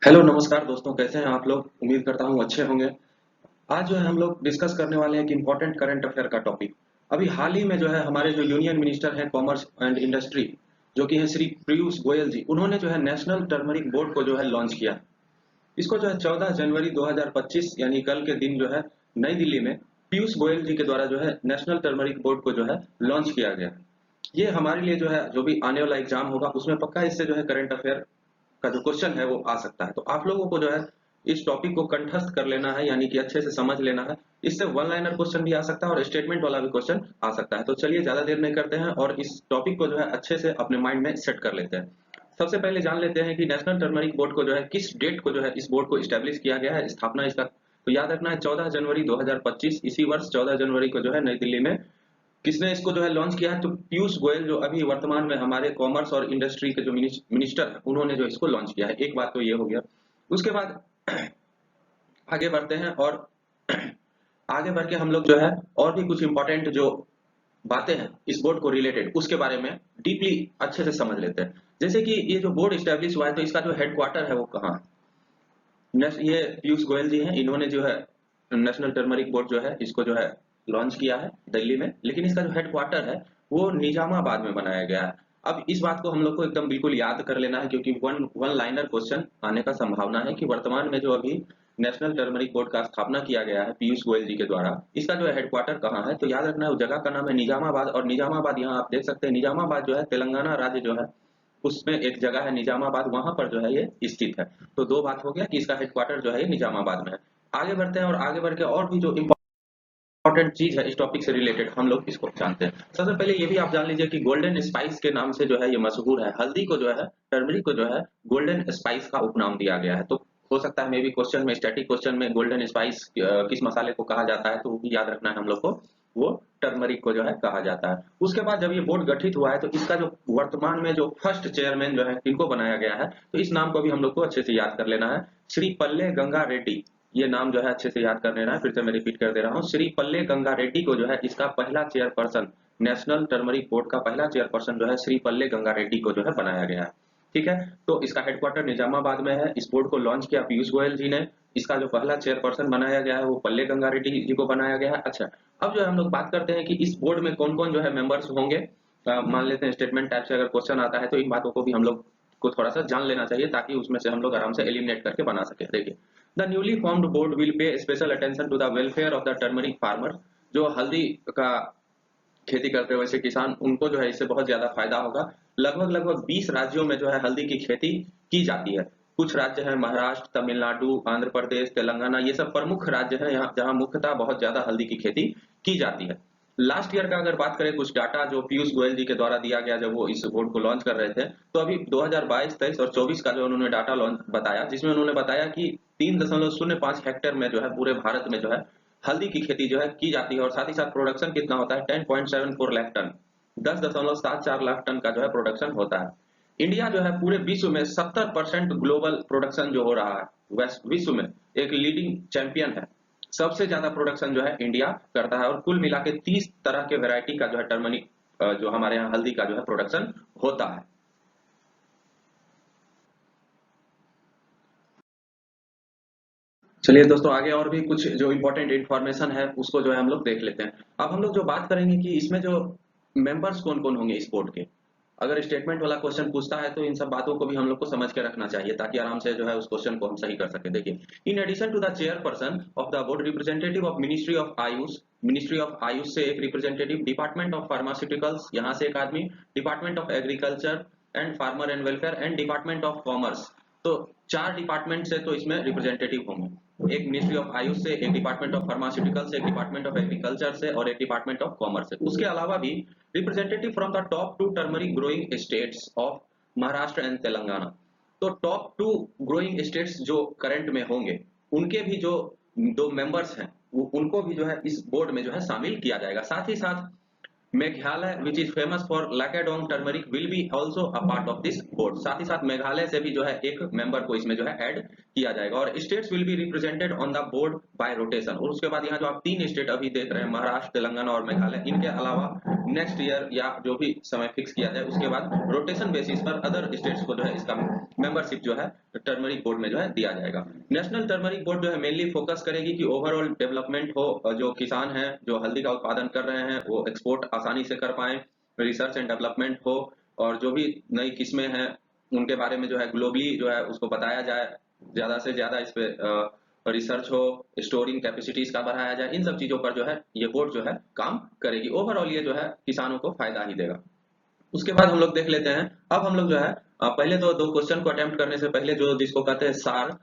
Hello नमस्कार दोस्तों, कैसे हैं आप लोग? उम्मीद करता हूँ अच्छे होंगे। आज जो है हम लोग डिस्कस करने वाले हैं कि इम्पोर्टेंट करंट अफेयर का टॉपिक। अभी हाल ही में जो है हमारे जो यूनियन मिनिस्टर हैं कॉमर्स एंड इंडस्ट्री, जो कि हैं श्री पीयूष गोयल जी, उन्होंने जो है नेशनल टर्मरिक बोर्ड को जो है लॉन्च किया। इसको जो है 14 जनवरी 2025 यानी कल के दिन जो है नई दिल्ली में पीयूष गोयल जी के द्वारा जो है नेशनल टर्मरिक बोर्ड को जो है लॉन्च किया गया। ये हमारे लिए जो है जो भी आने वाला एग्जाम होगा उसमें पक्का इससे जो है करंट अफेयर का जो क्वेश्चन है वो आ सकता है। तो आप लोगों को जो है इस टॉपिक को कंठस्थ कर लेना है, यानी कि अच्छे से समझ लेना है। इससे वन लाइनर क्वेश्चन भी आ सकता है और स्टेटमेंट वाला भी क्वेश्चन आ सकता है। तो चलिए ज्यादा देर नहीं करते हैं और इस टॉपिक को जो है अच्छे से अपने माइंड में सेट कर लेते हैं। सबसे पहले जान लेते हैं कि नेशनल टर्मरिक बोर्ड को जो है किस डेट को जो है इस बोर्ड को स्टैब्लिश किया गया है, स्थापना इसका। तो याद रखना है 14 जनवरी 2025, इसी वर्ष 14 जनवरी को जो है नई दिल्ली में किसने इसको जो है लॉन्च किया है? तो पीयूष गोयल जो अभी वर्तमान में हमारे कॉमर्स और इंडस्ट्री के जो मिनिस्टर हैं उन्होंने जो इसको लॉन्च किया है। एक बात तो ये हो गया। उसके बाद आगे बढ़ते हैं और आगे बढ़ के हम लोग जो है और भी कुछ इंपॉर्टेंट जो बातें हैं इस बोर्ड को रिलेटेड उसके बारे में डीपली अच्छे से समझ लेते हैं। जैसे कि ये जो बोर्ड स्टैब्लिश हुआ है तो इसका जो हेडक्वार्टर है वो कहाँ है? ये पीयूष गोयल जी हैं, इन्होंने जो है नेशनल टर्मरिक बोर्ड जो है इसको जो है लॉन्च किया है दिल्ली में, लेकिन इसका जो हेडक्वार्टर है वो निजामाबाद में बनाया गया है। अब इस बात को हम लोग को एकदम बिल्कुल याद कर लेना है, क्योंकि वन वन लाइनर क्वेश्चन आने का संभावना है कि वर्तमान में जो अभी नेशनल टर्मरिक बोर्ड का स्थापना किया गया है पीयूष गोयल जी के द्वारा, इसका जो है हेडक्वार्टर कहाँ है? तो याद रखना है उस जगह का नाम है निजामाबाद। और निजामाबाद यहाँ आप देख सकते हैं, निजामाबाद जो है तेलंगाना राज्य जो है उसमें एक जगह है निजामाबाद, वहां पर जो है ये स्थित है। तो दो बात हो गया कि इसका हेडक्वार्टर जो है ये निजामाबाद में है। आगे बढ़ते हैं और आगे बढ़ के और भी जो इंपॉर्टेंट चीज है इस टॉपिक से रिलेटेड हम लोग इसको जानते हैं। सबसे पहले ये भी आप जान लीजिए कि गोल्डन स्पाइस के नाम से जो है ये मशहूर है। हल्दी को जो है, टर्मरिक को जो है गोल्डन स्पाइस का उपनाम दिया गया है। तो हो सकता है मे भी क्वेश्चन में, स्टैटिक क्वेश्चन में गोल्डन स्पाइस किस मसाले को कहा जाता है, तो वो भी याद रखना है हम लोग को। वो टर्मरिक को जो है कहा जाता है। उसके बाद जब ये बोर्ड गठित हुआ है तो इसका जो वर्तमान में जो फर्स्ट चेयरमैन जो है इनको बनाया गया है, तो इस नाम को भी हम लोग को अच्छे से याद कर लेना है। श्री पल्ले गंगा रेड्डी, ये नाम जो है अच्छे से याद कर लेना है। फिर से मैं रिपीट कर दे रहा हूँ, श्री पल्ले गंगा रेड्डी को जो है इसका पहला चेयरपर्सन, नेशनल टर्मरिक बोर्ड का पहला चेयरपर्सन जो है श्री पल्ले गंगा रेड्डी को जो है बनाया गया है। ठीक है, तो इसका हेडक्वार्टर निजामाबाद में है। इस बोर्ड को लॉन्च किया पीयूष गोयल जी ने। इसका जो पहला चेयरपर्सन बनाया गया है वो पल्ले गंगा रेड्डी जी को बनाया गया है। अच्छा, अब जो है हम लोग बात करते हैं कि इस बोर्ड में कौन कौन जो है मेंबर्स होंगे। मान लेते हैं स्टेटमेंट टाइप से अगर क्वेश्चन आता है तो इन बातों को भी हम लोग को थोड़ा सा जान लेना चाहिए, ताकि उसमें से हम लोग आराम से एलिमिनेट करके बना सके। देखिए, the newly formed board will pay special attention to the welfare of the turmeric farmer. जो हल्दी का खेती करते हुए वैसे किसान, उनको जो है इससे बहुत ज्यादा फायदा होगा। लगभग लगभग 20 राज्यों में जो है हल्दी की खेती की जाती है। कुछ राज्य हैं महाराष्ट्र, तमिलनाडु, आंध्र प्रदेश, तेलंगाना, ये सब प्रमुख राज्य हैं यहाँ जहाँ मुख्यतः बहुत ज्यादा हल्दी की खेती की जाती है। लास्ट ईयर का अगर बात करें, कुछ डाटा जो पीयूष गोयल जी के द्वारा दिया गया जब वो इस बोर्ड को लॉन्च कर रहे थे, तो अभी 2022, 23 और 24 का जो उन्होंने डाटा लॉन्च बताया, जिसमें उन्होंने बताया कि 3.05 हेक्टेयर में जो है पूरे भारत में जो है हल्दी की खेती जो है की जाती है। और साथ ही साथ प्रोडक्शन कितना होता है? 10.74 लाख टन, 10.74 लाख टन का जो है प्रोडक्शन होता है। इंडिया जो है पूरे विश्व में 70% ग्लोबल प्रोडक्शन जो हो रहा है विश्व में एक लीडिंग चैंपियन है। सबसे ज्यादा प्रोडक्शन जो है इंडिया करता है और कुल मिला के 30 तरह के वैरायटी का जो है टर्मरिक जो हमारे यहाँ हल्दी का जो है प्रोडक्शन होता है। चलिए दोस्तों, आगे और भी कुछ जो इंपॉर्टेंट इंफॉर्मेशन है उसको जो है हम लोग देख लेते हैं। अब हम लोग जो बात करेंगे कि इसमें जो मेंबर्स कौन कौन होंगे इस बोर्ड के। अगर स्टेटमेंट वाला क्वेश्चन पूछता है तो इन सब बातों को भी हम लोग को समझ के रखना चाहिए, ताकि आराम से जो है उस क्वेश्चन को हम सही कर सके। देखिए, in addition to the chairperson of the board, representative of ministry of AYUSH, ministry of AYUSH से एक रिप्रेजेंटेटिव, डिपार्टमेंट ऑफ फार्मास्यूटिकल्स यहाँ से एक आदमी, department of agriculture and farmer and welfare and department of commerce. तो 4 डिपार्टमेंट से तो इसमें रिप्रेजेंटेटिव होंगे। एक मिनिस्ट्री ऑफ आयुष से, एक डिपार्टमेंट ऑफ फार्मास्यूटिकल से, एक डिपार्टमेंट ऑफ एग्रीकल्चर से और एक डिपार्टमेंट ऑफ कॉमर्स से। उसके अलावा भी representative from the top 2 turmeric growing states of Maharashtra and Telangana. तो टॉप 2 ग्रोइंग स्टेट्स जो करंट में होंगे उनके भी जो 2 मेंबर्स हैं उनको भी जो है इस बोर्ड में जो है शामिल किया जाएगा। साथ ही साथ Meghalaya which is famous for Lakadong turmeric will be also a part of this board. साथ ही साथ मेघालय से भी जो है एक मेंबर को इसमें जो है ऐड किया जाएगा। और states will be represented on the board bye rotation. और उसके बाद यहाँ जो आप 3 स्टेट अभी देख रहे हैं, महाराष्ट्र, तेलंगाना और मेघालय, इनके अलावा नेक्स्ट ईयर या जो भी समय फिक्स किया जाए उसके बाद रोटेशन बेसिस पर अदर स्टेट्स को जो है इसका मेंबरशिप जो है टर्मरिक बोर्ड में जो है दिया जाएगा। नेशनल टर्मरिक बोर्ड जो है मेनली फोकस करेगी कि ओवरऑल डेवलपमेंट हो, जो किसान हैं जो हल्दी का उत्पादन कर रहे हैं वो एक्सपोर्ट आसानी से कर पाए, रिसर्च एंड डेवलपमेंट हो, और जो भी नई किस्में हैं उनके बारे में जो है ग्लोबली जो है उसको बताया जाए, ज्यादा से ज्यादा इस पे रिसर्च हो, स्टोरिंग कैपेसिटीज का बढ़ाया जाए, इन सब चीजों पर जो है ये बोर्ड जो है काम करेगी। ओवरऑल ये जो है किसानों को फायदा ही देगा। उसके बाद हम लोग देख लेते हैं, अब हम लोग जो है पहले तो दो क्वेश्चन को अटेम्प्ट करने से पहले जो जिसको कहते हैं सार,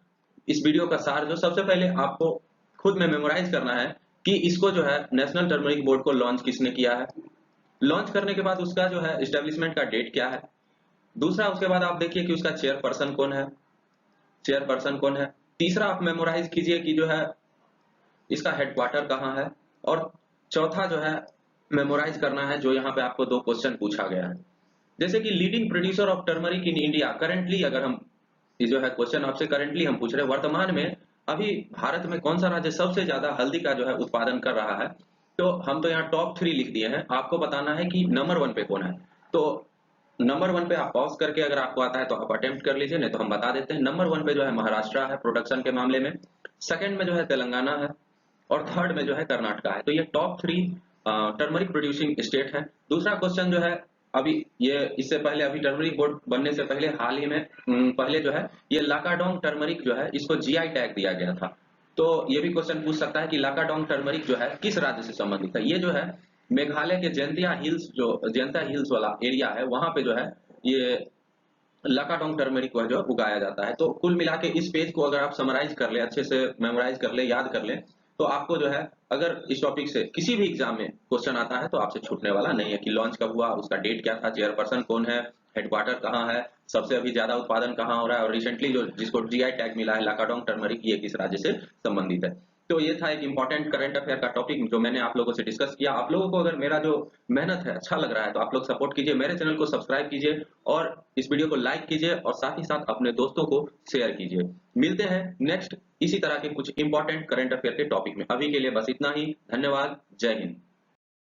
इस वीडियो का सार जो सबसे पहले आपको खुद में मेमोराइज करना है कि इसको जो है नेशनल टर्मरिक बोर्ड को लॉन्च किसने किया है, लॉन्च करने के बाद उसका जो है एस्टेब्लिशमेंट का डेट क्या है, दूसरा उसके बाद आप देखिए कि उसका चेयरपर्सन कौन है, चेयरपर्सन कौन है, तीसरा आप मेमोराइज कीजिए कि जो है इसका हेडक्वार्टर कहाँ है, और चौथा जो है मेमोराइज करना है जो यहाँ पे आपको दो क्वेश्चन पूछा गया है, जैसे कि leading producer of turmeric in India currently, अगर हम ये जो है क्वेश्चन आपसे करेंटली हम पूछ रहे हैं वर्तमान में अभी भारत में कौन सा राज्य सबसे ज्यादा हल्दी का जो है उत्पादन कर रहा है, तो हम तो यहाँ टॉप 3 लिख दिए हैं, आपको बताना है कि नंबर 1 पे कौन है। तो नंबर 1 पे आप पॉज करके अगर आपको आता है तो आप अटेम्प्ट कर लीजिए, नहीं तो हम बता देते हैं। नंबर 1 पे जो है महाराष्ट्र है प्रोडक्शन के मामले में, सेकंड में जो है तेलंगाना है, और थर्ड में जो है कर्नाटका है। तो ये टॉप 3 टर्मरिक प्रोड्यूसिंग स्टेट है। दूसरा क्वेश्चन जो है अभी ये इससे पहले अभी टर्मरिक बोर्ड बनने से पहले हाल ही में पहले जो है ये लाकाडोंग टर्मरिक जो है इसको जीआई टैग दिया गया था। तो ये भी क्वेश्चन पूछ सकता है कि लाकाडोंग टर्मरिक जो है किस राज्य से संबंधित है। ये जो है मेघालय के जयंतिया हिल्स वाला एरिया है, वहां पे जो है ये लाकाडोंग टर्मरिक को जो उगाया जाता है। तो कुल मिला के इस पेज को अगर आप समराइज कर ले, अच्छे से मेमोराइज कर ले, याद कर ले, तो आपको जो है अगर इस टॉपिक से किसी भी एग्जाम में क्वेश्चन आता है तो आपसे छूटने वाला नहीं है कि लॉन्च कब हुआ, उसका डेट क्या था, चेयरपर्सन कौन है, हेडक्वार्टर कहाँ है, सबसे अभी ज्यादा उत्पादन कहाँ हो रहा है, और रिसेंटली जो जिसको जीआई टैग मिला है लाकाडोंग टर्मरिक, ये किस राज्य से संबंधित है। तो ये था एक इंपॉर्टेंट करंट अफेयर का टॉपिक जो मैंने आप लोगों से डिस्कस किया। आप लोगों को अगर मेरा जो मेहनत है अच्छा लग रहा है तो आप लोग सपोर्ट कीजिए, मेरे चैनल को सब्सक्राइब कीजिए और इस वीडियो को लाइक कीजिए, और साथ ही साथ अपने दोस्तों को शेयर कीजिए। मिलते हैं नेक्स्ट इसी तरह के कुछ इंपॉर्टेंट करंट अफेयर के टॉपिक में। अभी के लिए बस इतना ही। धन्यवाद। जय हिंद।